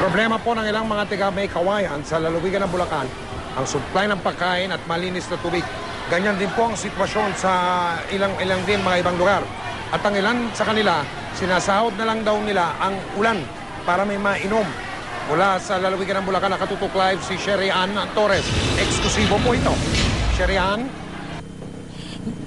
Problema po ng ilang mga taga May Kawayan sa lalawigan ng Bulacan ang supply ng pagkain at malinis na tubig. Ganyan din po ang sitwasyon sa ilang din mga ibang lugar. At ang ilan sa kanila, sinasahod na lang daw nila ang ulan para may mainom. Mula sa lalawigan ng Bulacan, nakatutok live si Sherry Ann Torres. Eksklusibo po ito. Sherry Ann?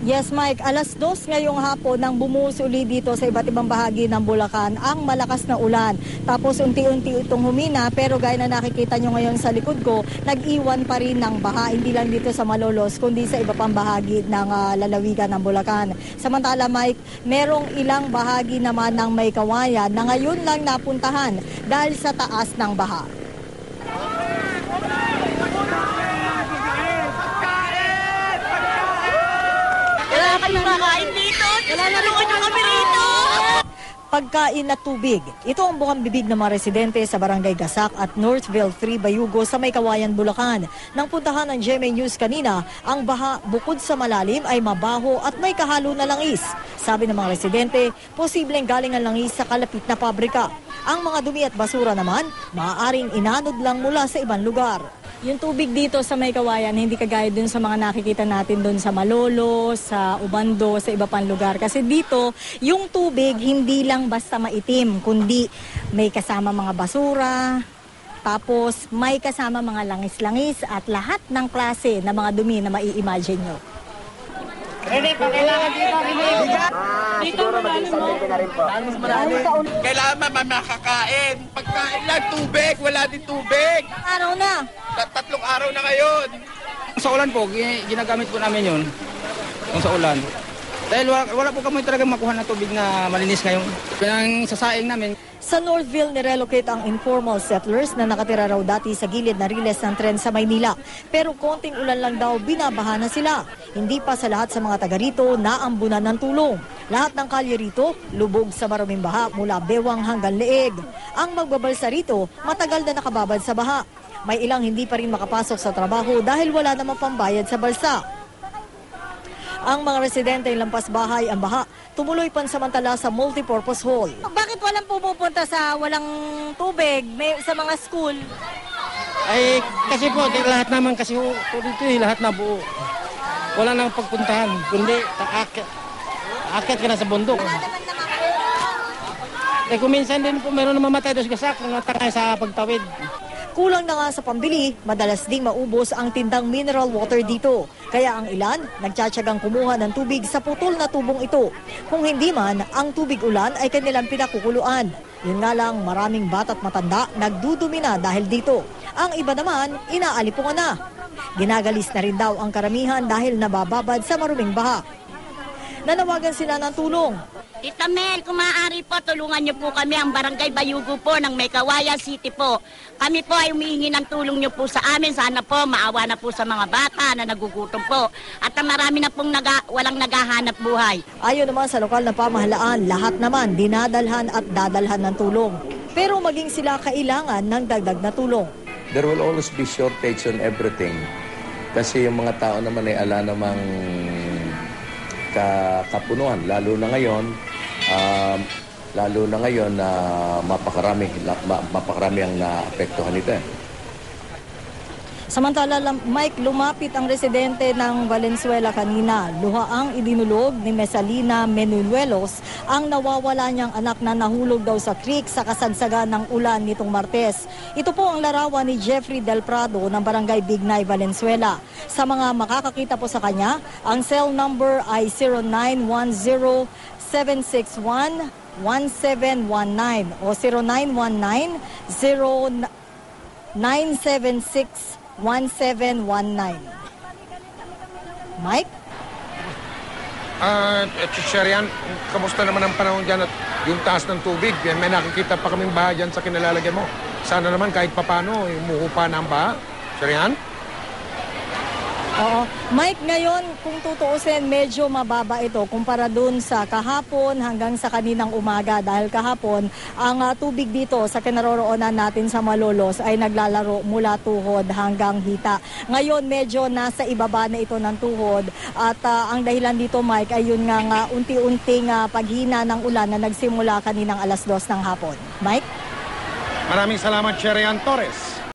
Yes, Mike. 2:00 ngayong hapon nang bumuhos uli dito sa iba't ibang bahagi ng Bulacan ang malakas na ulan. Tapos unti-unti itong humina pero gaya na nakikita nyo ngayon sa likod ko, nag-iwan pa rin ng baha. Hindi lang dito sa Malolos kundi sa iba pang bahagi ng lalawigan ng Bulacan. Samantala, Mike, merong ilang bahagi naman ng May Kawayan na ngayon lang napuntahan dahil sa taas ng baha. Kakain dito. Tulungan nyo kami rito. Pagkain at tubig. Ito ang bukang bibig ng mga residente sa Barangay Gasak at Northville 3 Bayugo sa May Kawayan, Bulacan. Nang puntahan ng GMA News kanina, ang baha bukod sa malalim ay mabaho at may kahalo na langis. Sabi ng mga residente, posibleng galing ang langis sa kalapit na pabrika. Ang mga dumi at basura naman, maaaring inanod lang mula sa ibang lugar. Yung tubig dito sa May Kawayan, hindi kagaya dun sa mga nakikita natin dun sa Malolos, sa Ubando, sa iba pang lugar. Kasi dito, yung tubig hindi lang basta maitim, kundi may kasama mga basura, tapos may kasama mga langis-langis at lahat ng klase na mga dumi na mai-imagine nyo. Rene, kailangan dito, Rene. Siguro mag-isang na rin po. Kailangan makakain. Pagkain lang, tubig. Wala din tubig. Araw na. 3 araw na ngayon. Sa ulan po, ginagamit po namin yun. Kung sa ulan. Dahil wala po kami talagang makuha ng tubig na malinis ngayon. Ang sasaing namin. Sa Northville, nirelocate ang informal settlers na nakatira raw dati sa gilid na riles ng tren sa Maynila. Pero konting ulan lang daw, binabaha na sila. Hindi pa sa lahat sa mga taga rito naambunan ng tulong. Lahat ng kalye rito, lubog sa maraming baha mula bewang hanggang leeg. Ang magbabalsa rito, matagal na nakababad sa baha. May ilang hindi pa rin makapasok sa trabaho dahil wala namang pambayad sa balsa. Ang mga residente ng lampas bahay ang baha, tumuloy pansamantala sa multipurpose hall. Bakit walang pumupunta sa walang tubig sa mga school? Ay, kasi po, lahat naman kasi dito lahat na buo. Wala nang pagpuntahan, kundi aakyat ka na sa bundok. Eh, kung minsan din po, mayroon na mamatay doon sa Gasak, natangay sa pagtawid. Kulang na nga sa pambili, madalas ding maubos ang tindang mineral water dito. Kaya ang ilan, nagtsatsagang kumuha ng tubig sa putol na tubong ito. Kung hindi man, ang tubig ulan ay kanilang pinakukuluan. Yun nga lang, maraming bata't matanda nagdudumi na dahil dito. Ang iba naman, inaalipungan na. Ginagalis na rin daw ang karamihan dahil nabababad sa maruming baha. Nanawagan sila ng tulong. Tita Mel, kung maaari po, tulungan niyo po kami ang Barangay Bayugo po ng May Kawayan City po. Kami po ay humihingi ng tulong niyo po sa amin. Sana po maawa na po sa mga bata na nagugutom po. At marami na pong walang naghahanap buhay. Ayon naman sa lokal na pamahalaan, lahat naman dinadalhan at dadalhan ng tulong. Pero maging sila kailangan ng dagdag na tulong. There will always be shortage on everything. Kasi yung mga tao naman ay ala namang kapunuan, lalo na ngayon na mapakarami ang naapektuhan nito. Samantala, Mike, lumapit ang residente ng Valenzuela kanina. Luhaang idinulog ni Mesalina Menunuelos ang nawawala niyang anak na nahulog daw sa creek sa kasagsagan ng ulan nitong Martes. Ito po ang larawan ni Jeffrey Del Prado ng Barangay Bignay, Valenzuela. Sa mga makakakita po sa kanya, ang cell number ay 0910-761-1719 o 0919-0976-1719. Mike? Sherian, kamusta naman ang panahon dyan at yung taas ng tubig? May nakikita pa kaming baha dyan sa kinalalagyan mo. Sana naman kahit papano, umuupa na ang baha. Sherian? Oo. Mike, ngayon kung tutuusin, medyo mababa ito kumpara dun sa kahapon hanggang sa kaninang umaga. Dahil kahapon, ang tubig dito sa kinaroroonan natin sa Malolos ay naglalaro mula tuhod hanggang hita. Ngayon, medyo nasa ibaba na ito ng tuhod. At ang dahilan dito, Mike, ay yun nga unti-unting paghina ng ulan na nagsimula kaninang 2:00 ng hapon. Mike? Maraming salamat, Cherian Torres.